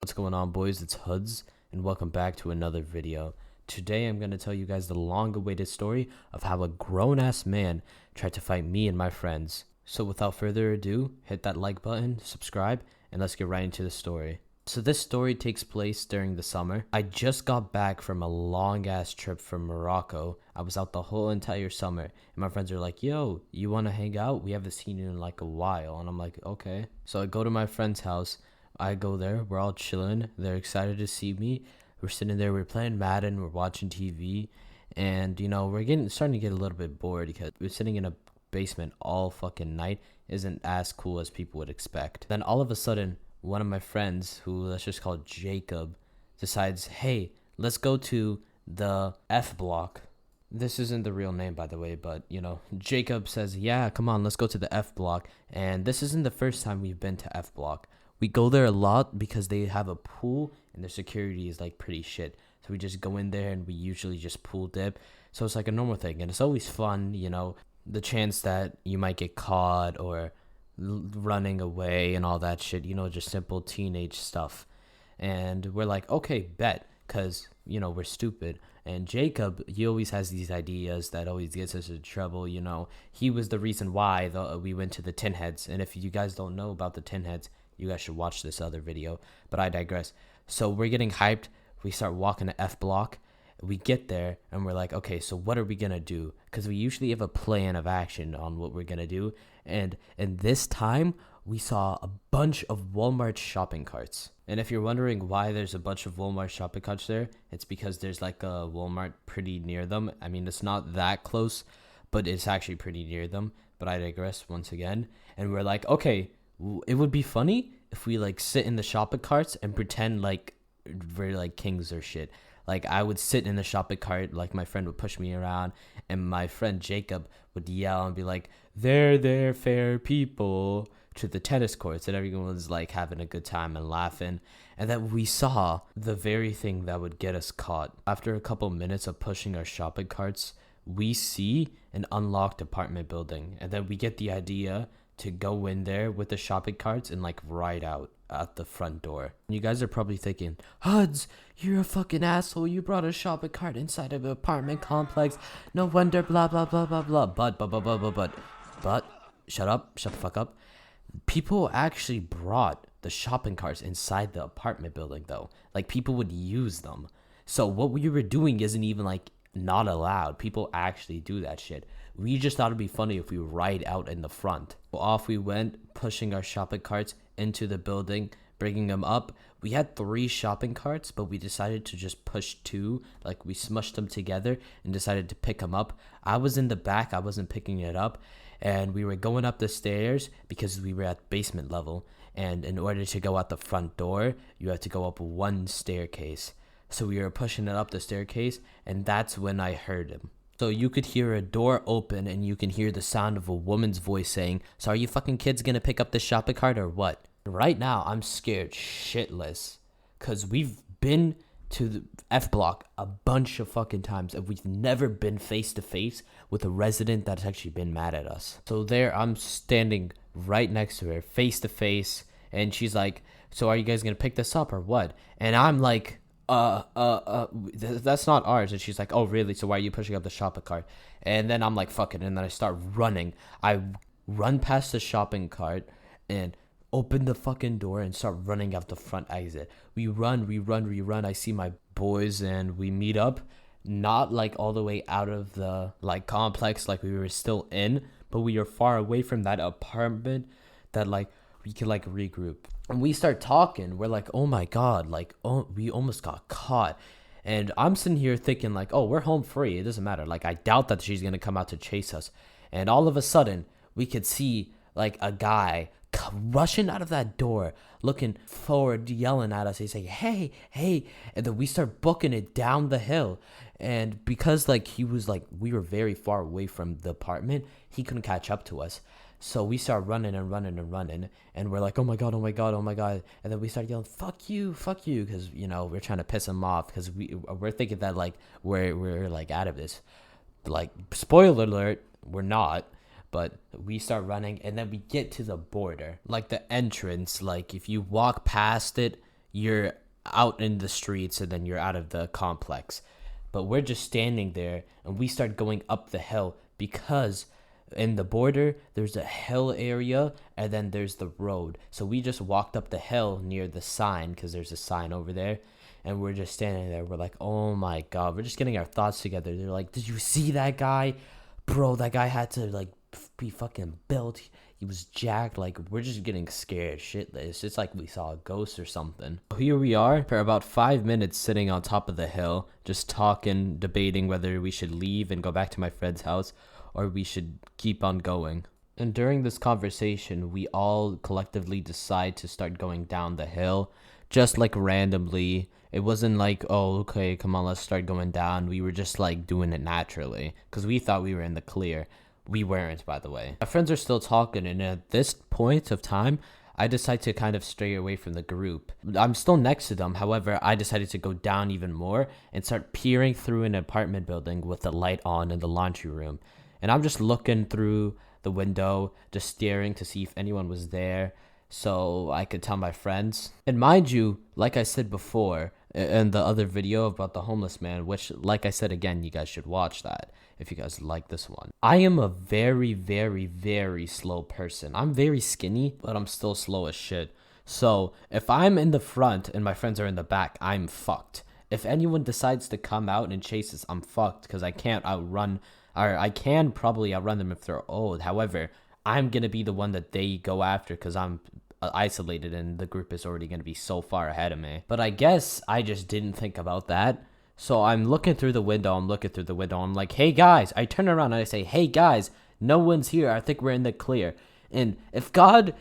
What's going on, boys? It's Hoods, and welcome back to another video. Today I'm going to tell you guys the long-awaited story of how a grown-ass man tried to fight me and my friends. So without further ado, hit that like button, subscribe, and let's get right into the story. So this story takes place during the summer. I just got back from a long-ass trip from Morocco. I was out the whole entire summer, and my friends are like, yo, you want to hang out? We haven't seen you in like a while. And I'm like, okay. So I go to my friend's house. I go there, we're all chilling. They're excited to see me. We're sitting there, we're playing Madden, we're watching TV, and we're starting to get a little bit bored because we're sitting in a basement all fucking night isn't as cool as people would expect. Then all of a sudden, one of my friends, who let's just call Jacob, decides, hey, let's go to the F block. This isn't the real name, by the way, but Jacob says, yeah, come on, let's go to the F block. And this isn't the first time we've been to F block. We go there a lot because they have a pool and their security is like pretty shit. So we just go in there and we usually just pool dip. So it's like a normal thing and it's always fun, the chance that you might get caught or running away and all that shit, just simple teenage stuff. And we're like, okay, bet, because, we're stupid. And Jacob, he always has these ideas that always gets us in trouble, He was the reason why we went to the Tin Heads. And if you guys don't know about the Tin Heads, you guys should watch this other video, but I digress. So we're getting hyped. We start walking to F block. We get there and we're like, okay, so what are we going to do? Because we usually have a plan of action on what we're going to do. And this time we saw a bunch of Walmart shopping carts. And if you're wondering why there's a bunch of Walmart shopping carts there, it's because there's like a Walmart pretty near them. I mean, it's not that close, but it's actually pretty near them. But I digress once again. And we're like, okay, it would be funny if we like sit in the shopping carts and pretend like we're like kings or shit. Like I would sit in the shopping cart, like my friend would push me around, and my friend Jacob would yell and be like, there, fair people," to the tennis courts, and everyone was like having a good time and laughing. And then we saw the very thing that would get us caught. After a couple minutes of pushing our shopping carts, we see an unlocked apartment building, and then we get the idea to go in there with the shopping carts and like ride out at the front door. And you guys are probably thinking, Huds, you're a fucking asshole. You brought a shopping cart inside of an apartment complex. No wonder, blah, blah, blah, blah, blah. But, shut the fuck up. People actually brought the shopping carts inside the apartment building though. Like people would use them. So what we were doing isn't even like not allowed. People actually do that shit. We just thought it'd be funny if we ride out in the front. Off we went, pushing our shopping carts into the building, bringing them up. We had 3 shopping carts, but we decided to just push 2. Like we smushed them together and decided to pick them up. I was in the back, I wasn't picking it up. And we were going up the stairs because we were at basement level. And in order to go out the front door, you have to go up 1 staircase. So we were pushing it up the staircase, and that's when I heard him. So you could hear a door open, and you can hear the sound of a woman's voice saying, "So are you fucking kids gonna pick up this shopping cart or what?" Right now, I'm scared shitless, because we've been to the F block a bunch of fucking times, and we've never been face to face with a resident that's actually been mad at us. So there, I'm standing right next to her, face to face, and she's like, "So are you guys gonna pick this up or what?" And I'm like, that's not ours. And she's like, "Oh, really? So why are you pushing up the shopping cart?" And then I'm like, fuck it. And then I start running. I run past the shopping cart and open the fucking door and start running out the front exit. We run. I see my boys and we meet up, not like all the way out of the like complex like we were still in, but we are far away from that apartment that like we can like regroup. And we start talking. We're like, oh my God, like, oh, we almost got caught. And I'm sitting here thinking like, oh, we're home free. It doesn't matter. Like, I doubt that she's going to come out to chase us. And all of a sudden, we could see like a guy rushing out of that door, looking forward, yelling at us. He's like, hey, hey. And then we start booking it down the hill. And because like he was like, we were very far away from the apartment, he couldn't catch up to us. So we start running, and we're like, oh my God. And then we start yelling, fuck you, because, we're trying to piss him off because we're thinking that, like, we're like, out of this. Like, spoiler alert, we're not. But we start running, and then we get to the border. Like, the entrance, like, if you walk past it, you're out in the streets and then you're out of the complex. But we're just standing there and we start going up the hill because in the border there's a hill area and then there's the road. So we just walked up the hill near the sign because there's a sign over there, and we're just standing there. We're like, oh my god, we're just getting our thoughts together. They're like, did you see that guy? Bro, that guy had to like be fucking built. He was jacked. Like, we're just getting scared shitless. It's like we saw a ghost or something. Here we are for about 5 minutes sitting on top of the hill, just talking, debating whether we should leave and go back to my friend's house or we should keep on going. And during this conversation, we all collectively decide to start going down the hill, just like randomly. It wasn't like, oh, okay, come on, let's start going down. We were just like doing it naturally because we thought we were in the clear. We weren't, by the way. My friends are still talking, and at this point of time, I decide to kind of stray away from the group. I'm still next to them. However, I decided to go down even more and start peering through an apartment building with the light on in the laundry room. And I'm just looking through the window, just staring to see if anyone was there so I could tell my friends. And mind you, like I said before in the other video about the homeless man, which, like I said again, you guys should watch that if you guys like this one. I am a very, very, very slow person. I'm very skinny, but I'm still slow as shit. So if I'm in the front and my friends are in the back, I'm fucked. If anyone decides to come out and chase us, I'm fucked because I can't outrun, or I can probably outrun them if they're old. However, I'm going to be the one that they go after because I'm isolated and the group is already going to be so far ahead of me. But I guess I just didn't think about that. So I'm looking through the window. I'm like, hey guys. I turn around and I say, hey guys, no one's here. I think we're in the clear. And if God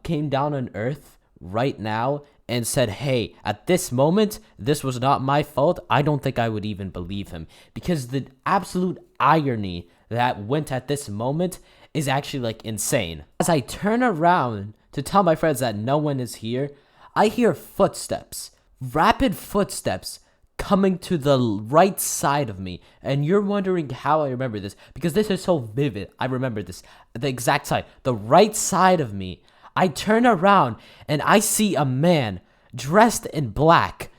came down on earth right now and said, hey, at this moment, this was not my fault, I don't think I would even believe him. Because the absolute irony that went at this moment is actually like insane. As I turn around to tell my friends that no one is here, I hear footsteps, rapid footsteps coming to the right side of me. And you're wondering how I remember this because this is so vivid. I remember this, the exact side, the right side of me. I turn around and I see a man dressed in black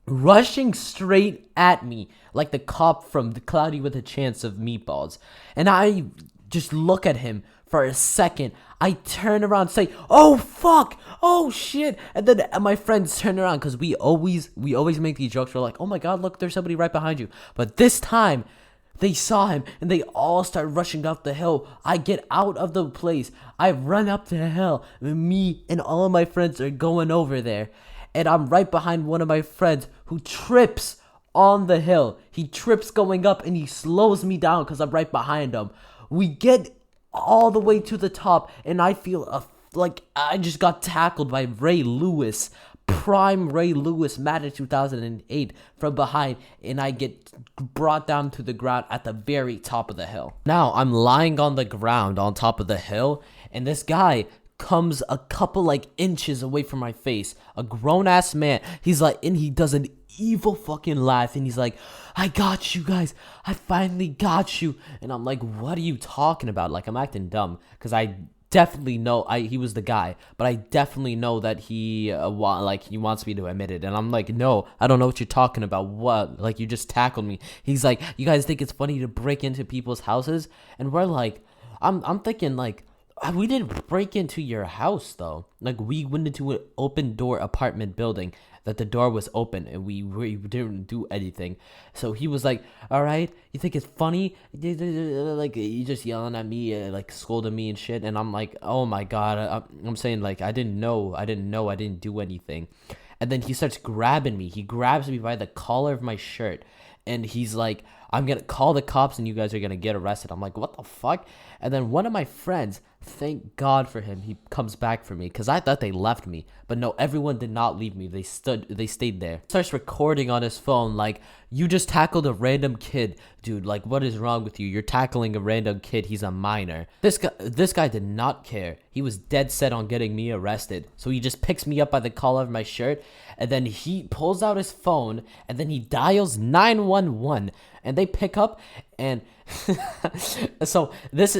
rushing straight at me like the cop from The Cloudy with a Chance of Meatballs. And I just look at him for a second. I turn around and say, oh fuck, oh shit. And then my friends turn around because we always make these jokes. We're like, oh my god, look, there's somebody right behind you. But this time they saw him and they all start rushing up the hill. I get out of the place. I run up the hill. Me and all of my friends are going over there. And I'm right behind one of my friends who trips on the hill. He trips going up and he slows me down because I'm right behind him. We get all the way to the top and I feel like I just got tackled by Ray Lewis, prime Ray Lewis, Madden 2008 from behind, and I get brought down to the ground at the very top of the hill. Now I'm lying on the ground on top of the hill and this guy comes a couple like inches away from my face, a grown-ass man. He's like, and he does an evil fucking laugh and he's like, I got you guys, I finally got you. And I'm like, what are you talking about? Like, I'm acting dumb because I definitely know he was the guy, but I definitely know that he wants me to admit it. And I'm like, no, I don't know what you're talking about. What? Like, you just tackled me. He's like, you guys think it's funny to break into people's houses? And we're like, I'm thinking like, we didn't break into your house though. Like, we went into an open door apartment building that the door was open and we didn't do anything. So he was like, all right, you think it's funny? Like, you just yelling at me, like scolding me and shit. And I'm like, oh my god. I'm saying like, I didn't know, I didn't do anything. And then he starts grabbing me. He grabs me by the collar of my shirt. And he's like, I'm going to call the cops and you guys are going to get arrested. I'm like, what the fuck? And then one of my friends, thank God for him, he comes back for me because I thought they left me. But no, everyone did not leave me. They stayed there. Starts recording on his phone like, you just tackled a random kid. Dude, like, what is wrong with you? You're tackling a random kid. He's a minor. This guy did not care. He was dead set on getting me arrested. So he just picks me up by the collar of my shirt and then he pulls out his phone and then he dials 911. and they pick up, and so this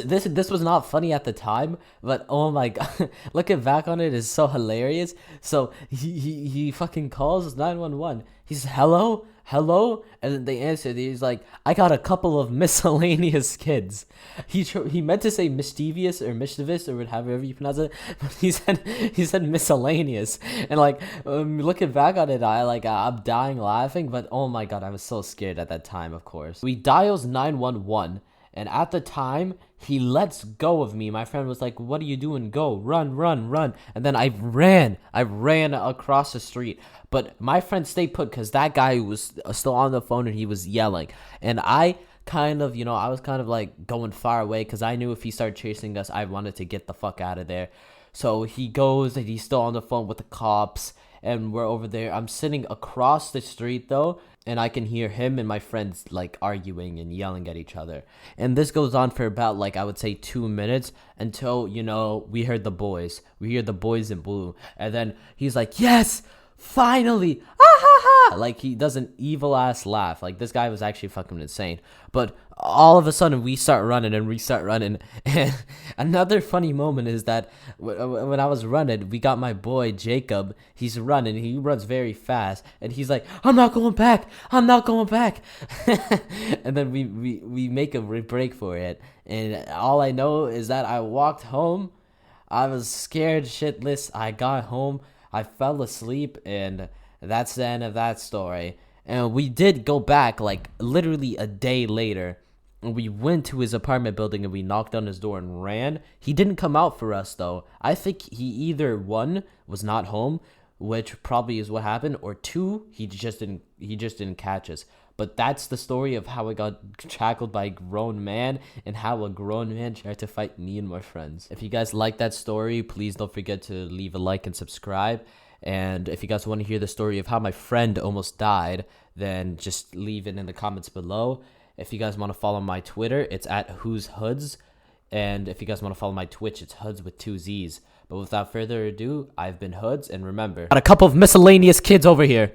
was not funny at the time, but oh my god, looking back on it is so hilarious. So he fucking calls 911. He says, hello, hello, and then they answered. He's like, I got a couple of miscellaneous kids. He meant to say mischievous or mischievous or however you pronounce it, but he said miscellaneous. And like, looking back on it, I'm dying laughing. But oh my god, I was so scared at that time. Of course, we dials 911. And at the time, he lets go of me. My friend was like, what are you doing? Go, run, run, run. And then I ran across the street. But my friend stayed put because that guy was still on the phone and he was yelling. And I was kind of like going far away because I knew if he started chasing us, I wanted to get the fuck out of there. So he goes and he's still on the phone with the cops. And we're over there. I'm sitting across the street though, and I can hear him and my friends like arguing and yelling at each other. And this goes on for about like I would say 2 minutes until we heard the boys. We hear the boys in blue, and then he's like, "Yes, finally!" Ah ha ha! Like he does an evil ass laugh. Like this guy was actually fucking insane. But all of a sudden we start running and we start running. And another funny moment is that when I was running, we got my boy Jacob. He's running. He runs very fast, and he's like, "I'm not going back. I'm not going back." And then we make a break for it. And all I know is that I walked home. I was scared shitless. I got home. I fell asleep, and that's the end of that story. And we did go back like literally a day later. And we went to his apartment building and we knocked on his door and ran. He didn't come out for us though. I think he either one was not home, which probably is what happened, or two, he just didn't catch us. But that's the story of how I got tackled by a grown man and how a grown man tried to fight me and my friends. If you guys like that story, please don't forget to leave a like and subscribe. And if you guys want to hear the story of how my friend almost died, then just leave it in the comments below. If you guys want to follow my Twitter, it's at hoodez. And if you guys want to follow my Twitch, it's hoodez with 2 Z's. But without further ado, I've been hoodez, and remember, got a couple of miscellaneous kids over here.